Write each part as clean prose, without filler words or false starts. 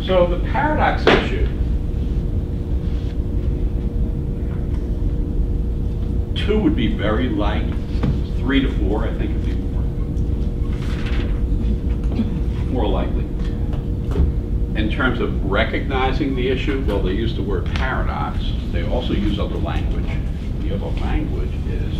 So the paradox issue, 2 would be very light, 3 to 4 I think would be more likely. In terms of recognizing the issue, well, they use the word paradox. They also use other language. The other language is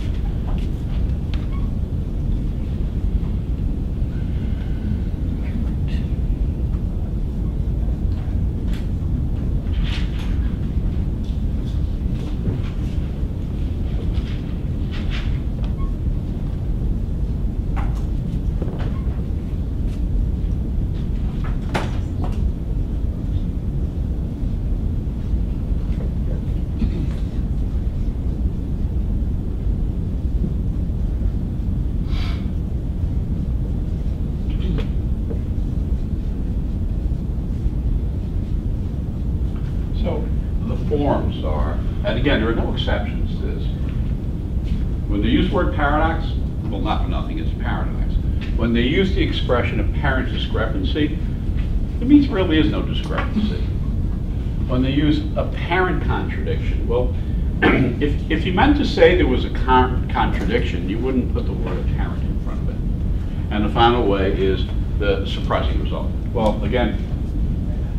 forms are, and again, there are no exceptions to this. When they use the word paradox, well, not for nothing, it's paradox. When they use the expression apparent discrepancy, it means there really is no discrepancy. When they use apparent contradiction, well, if you meant to say there was a contradiction, you wouldn't put the word apparent in front of it. And the final way is the surprising result. Well, again,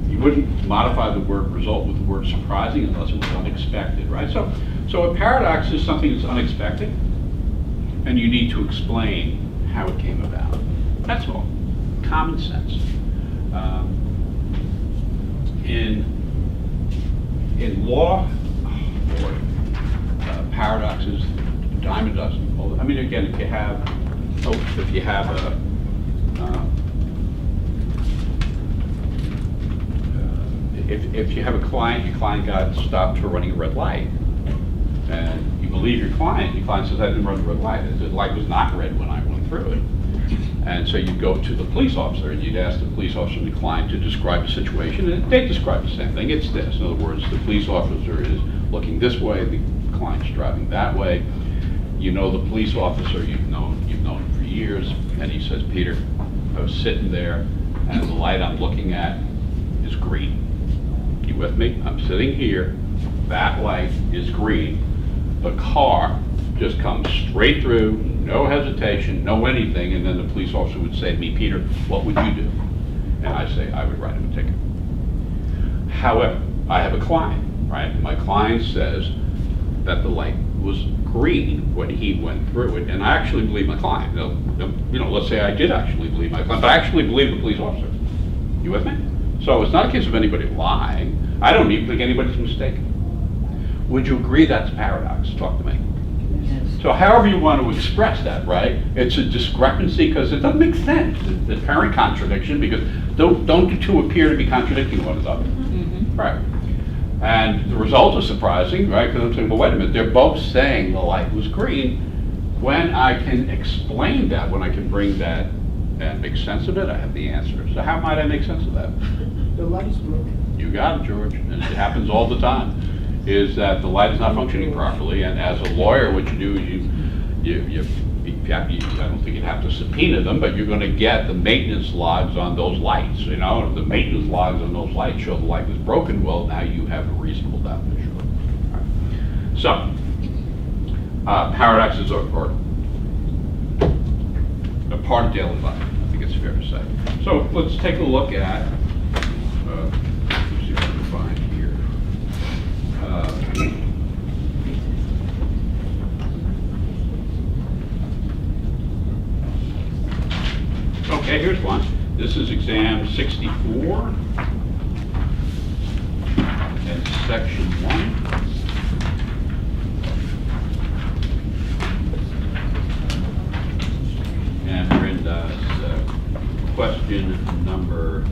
you wouldn't modify the word result with the word surprising unless it was unexpected, right? So a paradox is something that's unexpected, and you need to explain how it came about. That's all. Common sense. In law, oh boy, paradoxes, a dime a dozen. Well, I mean, again, if you have if you have a client, your client got stopped for running a red light, and you believe your client says, I didn't run the red light. The light was not red when I went through it. And so you'd go to the police officer and you'd ask the police officer and the client to describe the situation, and they describe the same thing. It's this. In other words, the police officer is looking this way, the client's driving that way. You know the police officer, you've known him for years, and he says, Peter, I was sitting there and the light I'm looking at is green. You with me? I'm sitting here, that light is green. The car just comes straight through, no hesitation, no anything, and then the police officer would say to me, Peter, what would you do? And I say, I would write him a ticket. However, I have a client, right? My client says that the light was green when he went through it, and I actually believe my client. Let's say I did actually believe my client, but I actually believe the police officer. You with me? So it's not a case of anybody lying. I don't even think anybody's mistaken. Would you agree that's a paradox? Talk to me. Yes. So however you want to express that, right? It's a discrepancy because it doesn't make sense. It's a apparent contradiction because don't the two appear to be contradicting one another? Mm-hmm. Right. And the result is surprising, right? Because I'm saying, well, wait a minute, they're both saying the light was green. When I can explain that, when I can bring that and make sense of it, I have the answer. So how might I make sense of that? The light is broken. You got it, George. And it happens all the time, is that the light is not functioning properly. And as a lawyer, what you do is I don't think you'd have to subpoena them, but you're going to get the maintenance logs on those lights. You know, if the maintenance logs on those lights show the light was broken, well, now you have a reasonable doubt for sure. All right. So, paradoxes are a part of daily life. I think it's fair to say. So let's take a look at. Let's see what I can find here. Okay, here's one. This is exam 64 and section 1. And we're in question number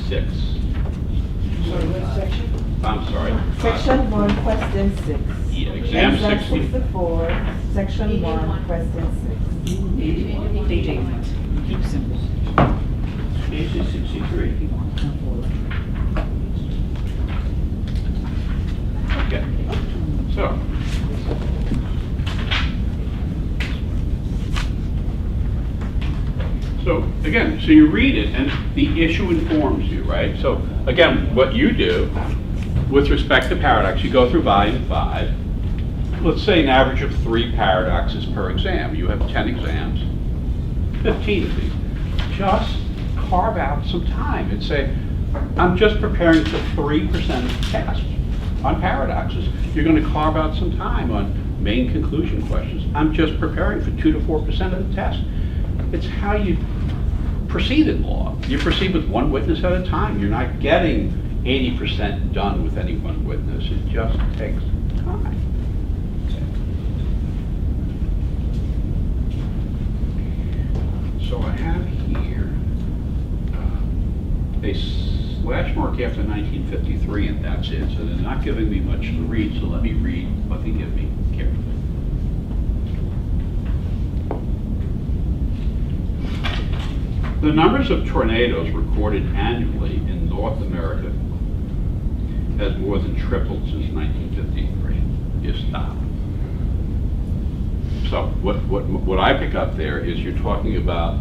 6. Sorry, what section? I'm sorry. Section 1, question 6. Yeah, exam 60. 64, section 1, question 6. Page 8. Keep simple. Page 63. Okay. So So again, so you read it and the issue informs you, right? So again, what you do with respect to paradox, you go through volume 5. Let's say an average of 3 paradoxes per exam. You have 10 exams, 15 of these. Just carve out some time and say, I'm just preparing for 3% of the test on paradoxes. You're going to carve out some time on main conclusion questions. I'm just preparing for 2 to 4% of the test. It's how you proceed in law. You proceed with one witness at a time. You're not getting 80% done with any one witness. It just takes time. So I have here a slash mark after 1953, and that's it. So they're not giving me much to read, so let me read what they give me carefully. The numbers of tornadoes recorded annually in North America has more than tripled since 1953. You stop. So what I pick up there is you're talking about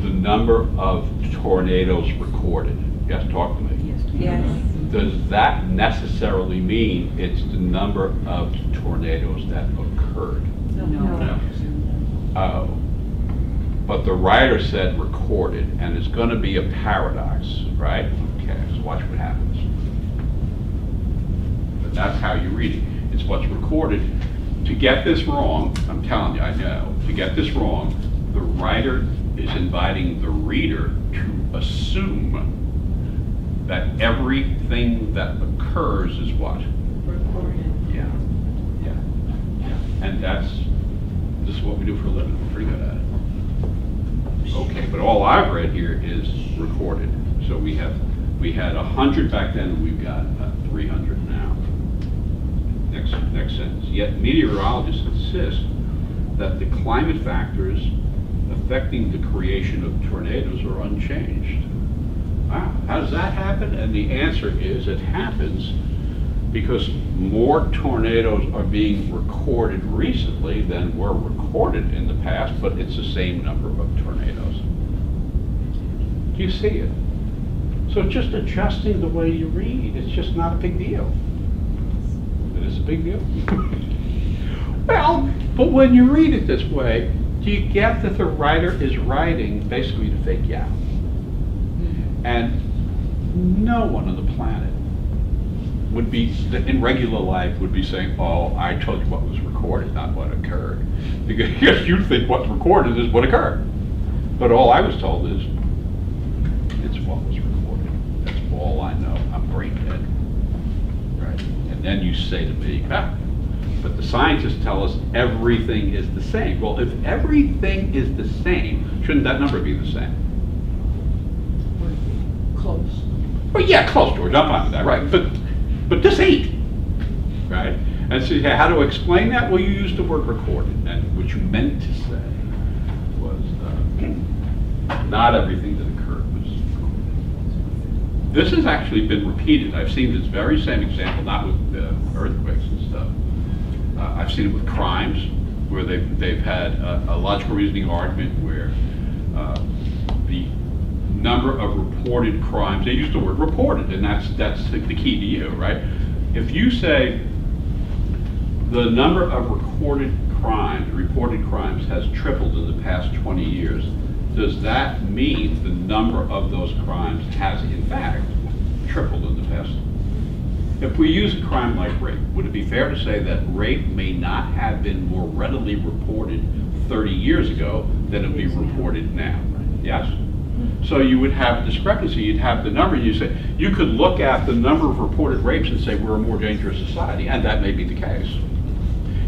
the number of tornadoes recorded. Yes, talk to me. Yes. Does that necessarily mean it's the number of tornadoes that occurred? No. Oh. But the writer said recorded, and it's going to be a paradox, right? Okay, so watch what happens. But that's how you read it. It's what's recorded. To get this wrong, I'm telling you, I know, to get this wrong, the writer is inviting the reader to assume that everything that occurs is what? Recorded. Yeah. And this is what we do for a living. We're pretty good at it. Okay, but all I've read here is recorded. So we had 100 back then, and we've got 300 now. Next sentence. Yet meteorologists insist that the climate factors affecting the creation of tornadoes are unchanged. Wow, how does that happen? And the answer is it happens because more tornadoes are being recorded recently than were recorded in the past, but it's the same number of tornadoes. Do you see it? So just adjusting the way you read, it's just not a big deal. It is a big deal. Well, but when you read it this way, do you get that the writer is writing basically to fake you out? And no one on the planet would be, in regular life, would be saying, oh, I told you what was recorded, not what occurred. Because you think what's recorded is what occurred. But all I was told is, it's what was recorded. That's all I know. I'm brain dead. Right? And then you say to me, but the scientists tell us everything is the same. Well, if everything is the same, shouldn't that number be the same? Close. Well, yeah, close, George. I'm fine with that, right? But this ain't, right? And so how to explain that? Well, you use the word recorded, and what you meant to say was not everything that occurred was recorded. This has actually been repeated. I've seen this very same example, not with earthquakes and stuff. I've seen it with crimes, where they've had a logical reasoning argument where the number of reported crimes, they use the word reported, and that's the key to you, right? If you say the number of reported crimes has tripled in the past 20 years, does that mean the number of those crimes has in fact tripled in the past? If we use a crime like rape, would it be fair to say that rape may not have been more readily reported 30 years ago than it would be reported now? Yes? So you would have a discrepancy. You'd have the number, and you say, you could look at the number of reported rapes and say we're a more dangerous society, and that may be the case.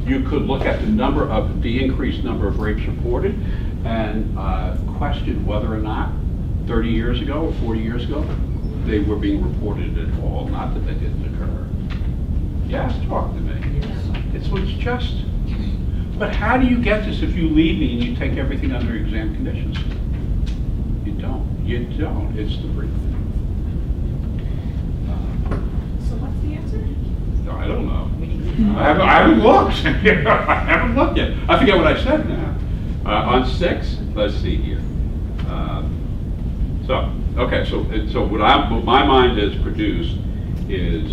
You could look at the increased number of rapes reported and question whether or not 30 years ago or 40 years ago they were being reported at all, not that they didn't occur. Yes, talk to me. It's just, but how do you get this if you leave me and you take everything under exam conditions? You don't. It's the brief. So what's the answer? No, I don't know. I haven't looked. I haven't looked yet. I forget what I said now. On 6, let's see here. So what my mind has produced is,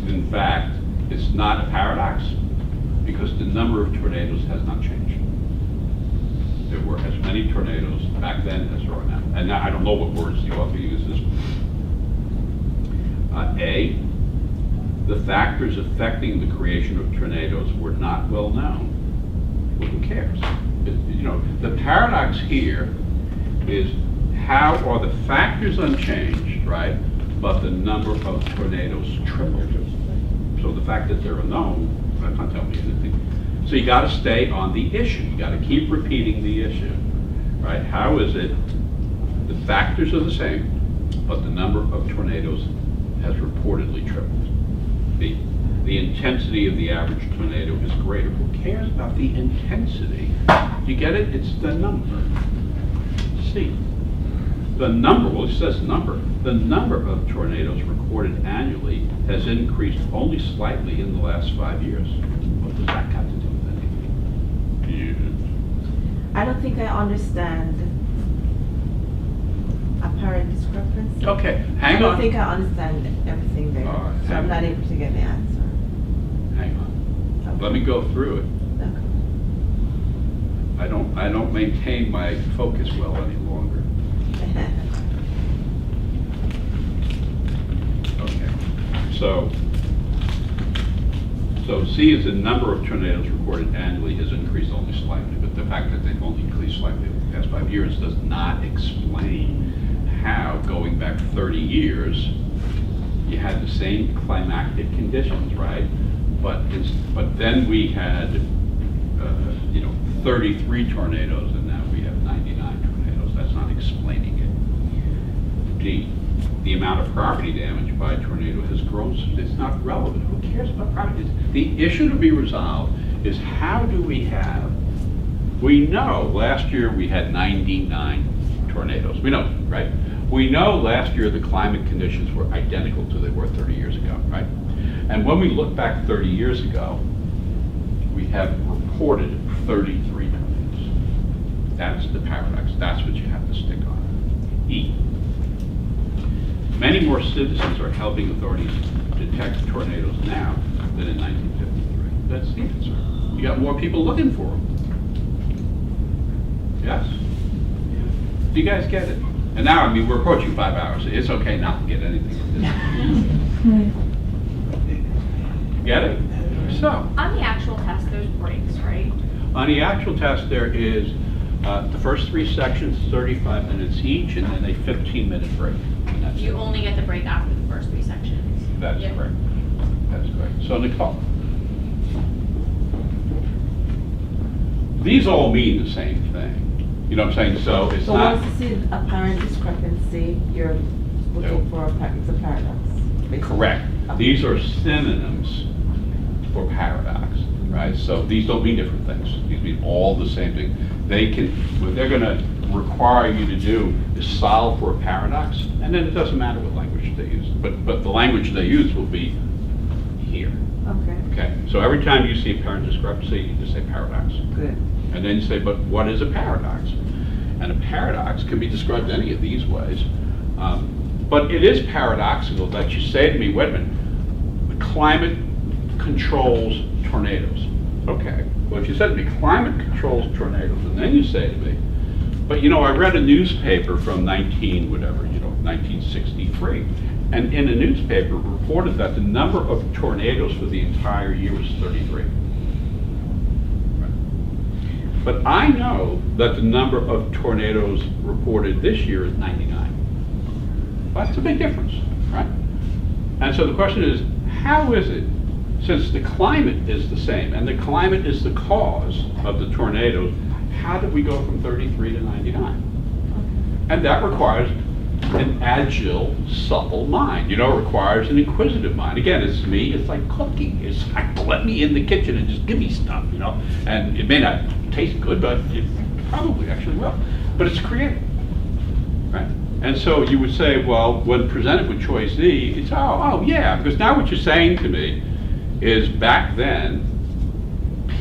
in fact, it's not a paradox because the number of tornadoes has not changed. There were as many tornadoes back then as there are now. And now, I don't know what words the author uses. A, the factors affecting the creation of tornadoes were not well known. Well, who cares? The paradox here is how are the factors unchanged, right? But the number of tornadoes tripled. So the fact that they're unknown, that's not telling me anything. So you got to stay on the issue. You got to keep repeating the issue, right? How is it the factors are the same, but the number of tornadoes has reportedly tripled? The intensity of the average tornado is greater. Who cares about the intensity? You get it? It's the number. C. The number, well, it says number. The number of tornadoes recorded annually has increased only slightly in the last 5 years. What does that got to do with anything? I don't think I understand apparent discrepancy. Okay, hang I don't on. think I understand everything there, All right, so I'm hang not on. able to get the answer. Hang on. Let me go through it. I don't maintain my focus well any longer. Okay. Okay, so C is the number of tornadoes recorded annually has increased only slightly, but the fact that they've only increased slightly in the past 5 years does not explain how, going back 30 years, you had the same climactic conditions, right? But then we had, 33 tornadoes, and now we have 99 tornadoes. That's not explaining it. D, the amount of property damage by a tornado has grown. It's not relevant. Who cares about property? The issue to be resolved is how do we know last year we had 99 tornadoes. We know, right? We know last year the climate conditions were identical to they were 30 years ago, right? And when we look back 30 years ago, we have reported 33 tornadoes. That's the paradox. That's what you have to stick on. E. Many more citizens are helping authorities detect tornadoes now than in 1953. That's the answer. You got more people looking for them. Yes? Do you guys get it? And now, we're approaching 5 hours. It's okay not to get anything from this. Get it? So, On the actual test, there's breaks, right? on the actual test, there is the first 3 sections, 35 minutes each, and then a 15-minute break. And that's You it. only get the break after the first 3 sections. That's Yep. correct. That's correct. So, Nicole, these all mean the same thing. You know what I'm saying? So it's So not. once you see apparent discrepancy, you're looking for it's a paradox. basically. Correct. Okay. These are synonyms for paradox, right? So these don't mean different things. These mean all the same thing. What they're gonna require you to do is solve for a paradox, and then it doesn't matter what language they use. But the language they use will be here, Okay, okay? So every time you see apparent discrepancy, you just say paradox. good. And then you say, but what is a paradox? And a paradox can be described any of these ways. But it is paradoxical that you say to me, wait a minute, the climate controls tornadoes. Okay, well, if you said to me, climate controls tornadoes, and then you say to me, but I read a newspaper from 1963, and in a newspaper reported that the number of tornadoes for the entire year was 33. But I know that the number of tornadoes reported this year is 99. That's a big difference, right? And so the question is, how is it, since the climate is the same, and the climate is the cause of the tornadoes, how did we go from 33 to 99? And that requires an agile, supple mind. It requires an inquisitive mind. Again, it's me, it's like cooking. It's like, let me in the kitchen and just give me stuff, And it may not taste good, but it probably actually will. But it's creative, right? And so you would say, well, when presented with choice E, it's, oh yeah, because now what you're saying to me is back then,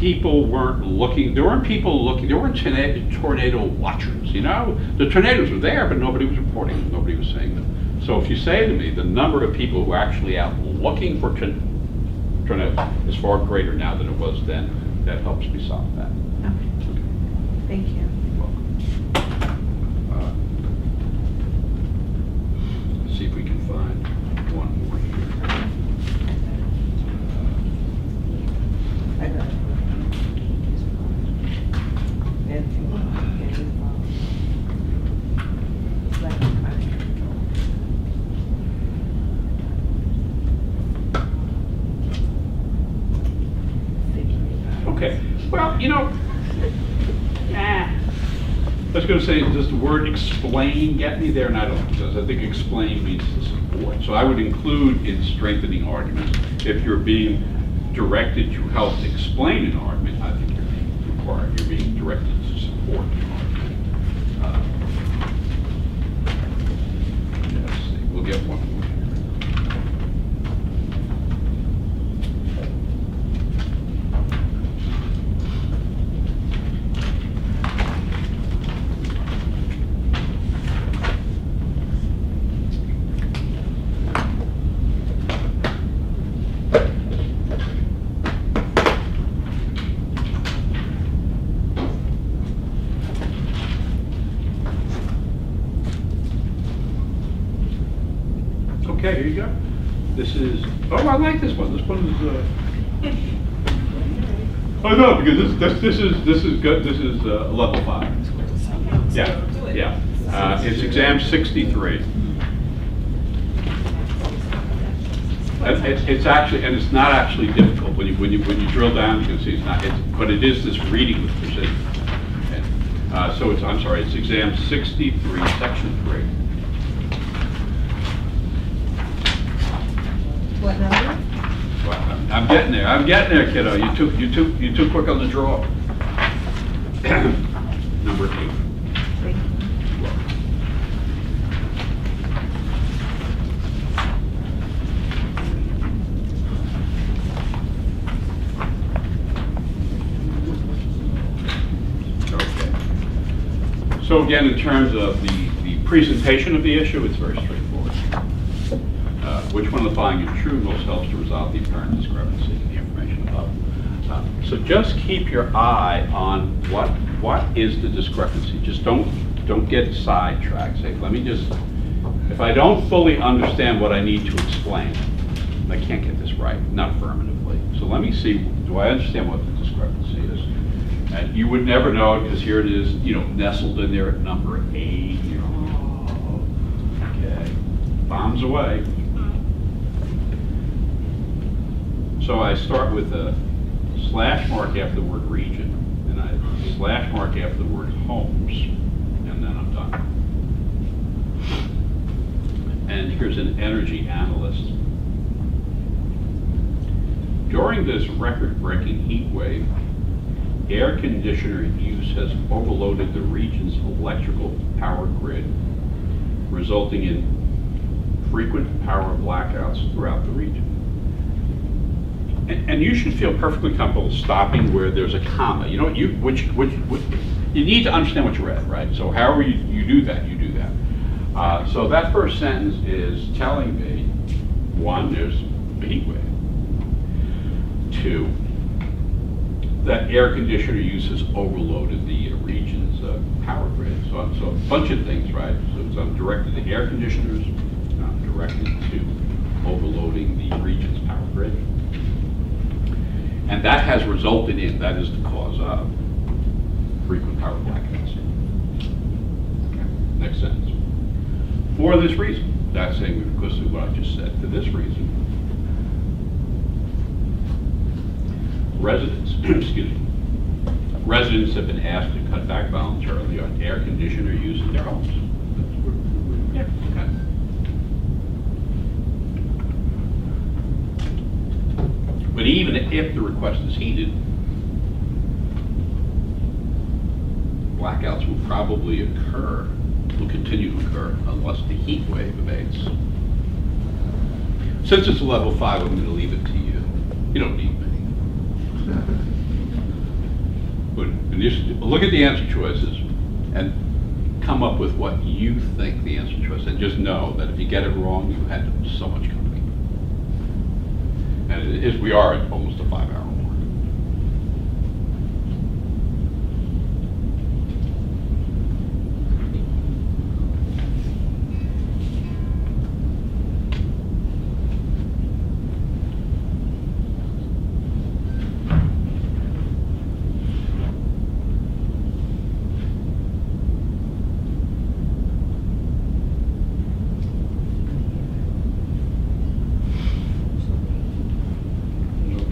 people weren't looking, there weren't tornado watchers, you know? The tornadoes were there, but nobody was reporting them, nobody was saying them. So if you say to me, the number of people who are actually out looking for tornadoes is far greater now than it was then, that helps me solve that. Okay. Thank you. Let's see if we can find one more here. I got it. Okay, well, you know, I was going to say, does the word explain get me there? And I don't think it does. I think explain means to support. So I would include in strengthening arguments, if you're being directed to help explain an argument, I think you're being required, you're being directed to support an argument. Let's see, we'll get one more here. Okay, here you go. This is, oh, I like this one. This one is, oh no, because this is good. This is level 5. Yeah, yeah. It's exam 63. It's actually, and it's not actually difficult when you drill down. You can see it's not. But it is this reading with precision. Okay. So it's, I'm sorry, it's exam 63, section 3. What number? Well, I'm getting there. I'm getting there, kiddo. You too quick on the draw. Number 8. Thank you. Okay. So again, in terms of the presentation of the issue, it's very straightforward. Which one of the following is true most helps to resolve the apparent discrepancy in the information above. So just keep your eye on what is the discrepancy. Just don't get sidetracked. Say, let me just, if I don't fully understand what I need to explain, I can't get this right, not affirmatively. So let me see, do I understand what the discrepancy is? And you would never know it because here it is, you know, nestled in there at number 8. You know, okay, bombs away. So I start with a slash mark after the word region, and I slash mark after the word homes, and then I'm done. And here's an energy analyst. During this record-breaking heat wave, air conditioner use has overloaded the region's electrical power grid, resulting in frequent power blackouts throughout the region. And you should feel perfectly comfortable stopping where there's a comma. You know, you need to understand what you read, right? So however you do that, you do that. So that first sentence is telling me, 1, there's a heat wave. 2, that air conditioner use has overloaded the region's power grid. So a bunch of things, right? So I'm directed to air conditioners, I'm directed to overloading the region's power grid. And that has resulted in, that is the cause of, frequent power blackouts. Okay. Next sentence. For this reason, that's saying because of what I just said, for this reason, residents, excuse me, residents have been asked to cut back voluntarily on air conditioner use in their homes. Yeah, okay. But even if the request is heeded, blackouts will probably occur, will continue to occur unless the heat wave abates. Since it's a level 5, I'm going to leave it to you. You don't need me. just look at the answer choices and come up with what you think the answer choice, and just know that if you get it wrong, you had so much company. And it is, we are at almost a 5-hour mark.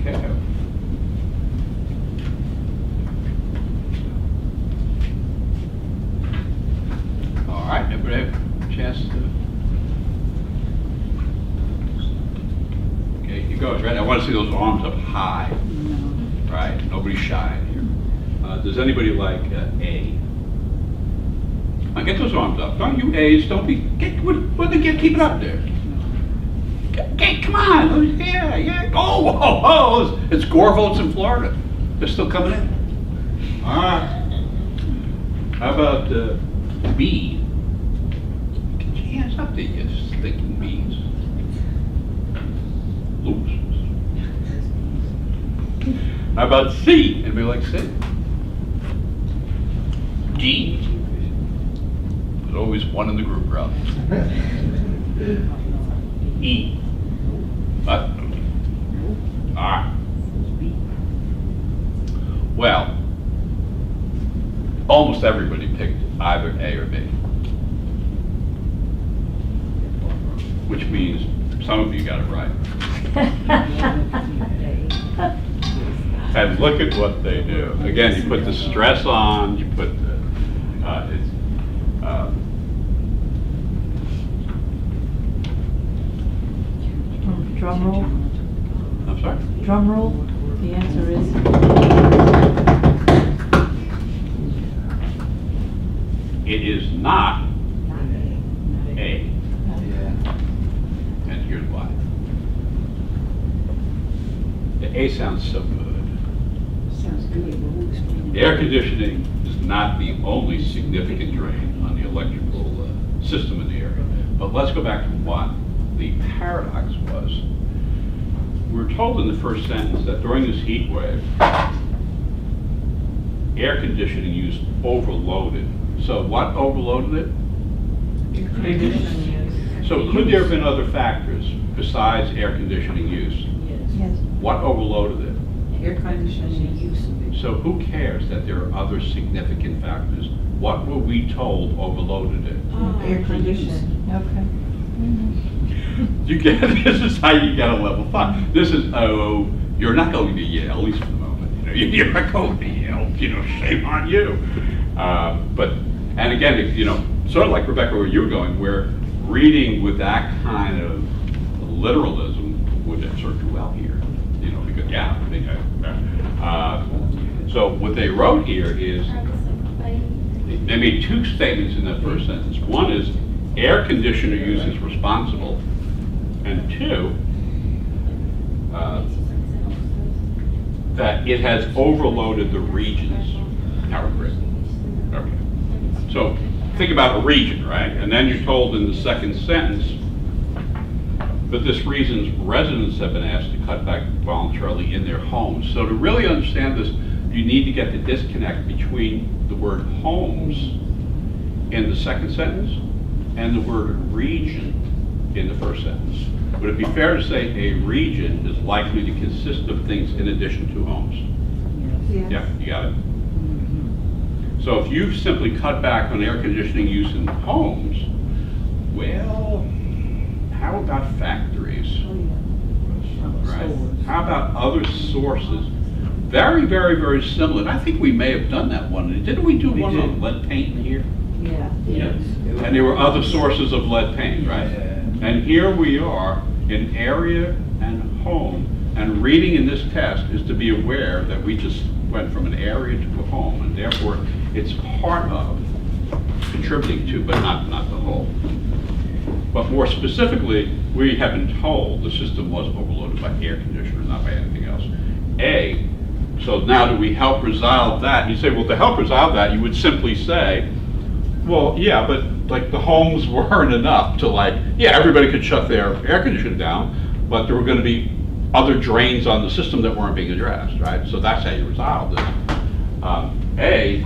Okay. All right, everybody have a chance to... Okay, you go, right? I want to see those arms up high. Right, nobody's shy in here. Does anybody like A? Get those arms up. Don't you A's, don't be, keep it up there. Come on, oh, yeah. Oh, it's Gore votes in Florida. They're still coming in. All right. How about B? Get your hands up there, you stinking bees. Losers. How about C? Anybody like C? D? There's always one in the group, Ralph. E. What? All right. Well, almost everybody picked either A or B. Which means some of you got it right. And look at what they do. Again, you put the stress on, you put the, Drum roll. I'm sorry? Drum roll. The answer is It is not A. And here's why. The A sounds so good. Sounds good, but we'll explain it. Air conditioning is not the only significant drain on the electrical system in the area. But let's go back to what the paradox was. We were told in the first sentence that during this heat wave, air conditioning use overloaded. So what overloaded it? So could there have been other factors besides air conditioning use? yes. What overloaded it? Air conditioning use of it. So who cares that there are other significant factors? What were we told overloaded it? Air conditioning. Okay. You get, this is how you get a level 5. This is, oh, you're not going to Yale, at least for the moment. You're not going to Yale, shame on you. And again, sort of like Rebecca, where you were going, where reading with that kind of literalism would have served you well here. Because, so what they wrote here is, they made two statements in that first sentence. One is, air conditioner use is responsible. And two, that it has overloaded the region's power grid. Okay. So think about a region, right? And then you're told in the second sentence, for this reason, residents have been asked to cut back voluntarily in their homes. So to really understand this, you need to get the disconnect between the word homes in the second sentence and the word region in the first sentence. Would it be fair to say a region is likely to consist of things in addition to homes? Yes. Yeah, you got it. So if you've simply cut back on air conditioning use in homes, well, how about factories? Right? How about other sources? Very, very, very similar. And I think we may have done that one. Didn't we do one on lead paint in here? Yeah. Yes. And there were other sources of lead paint, right? And here we are in area and home. And reading in this test is to be aware that we just went from an area to a home, and therefore it's part of, contributing to, but not the whole. But more specifically, we have been told the system was overloaded by air conditioner, not by anything else. A, So now do we help resolve that? You say, well, to help resolve that, you would simply say, well, yeah, but like the homes weren't enough to like, yeah, everybody could shut their air conditioning down, but there were gonna be other drains on the system that weren't being addressed, right? So that's how you resolve this. A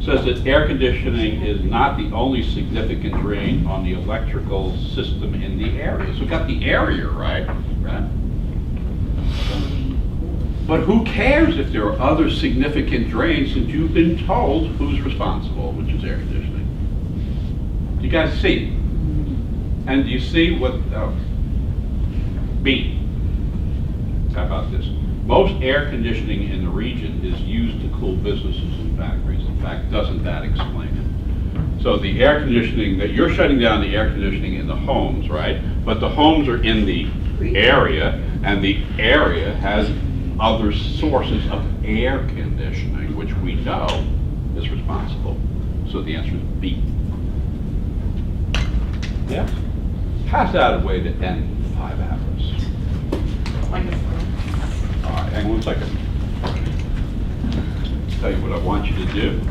says that air conditioning is not the only significant drain on the electrical system in the area. So we got the area right? But who cares if there are other significant drains since you've been told who's responsible, which is air conditioning? You guys see? And do you see what, B, how about this? Most air conditioning in the region is used to cool businesses and factories. In fact, doesn't that explain it? So the air conditioning, that you're shutting down the air conditioning in the homes, right? But the homes are in the area, and the area has other sources of air conditioning, which we know is responsible. So the answer is B. Yeah? Pass out a way to end 5 hours. Wonderful. All right, hang on one second. Tell you what I want you to do.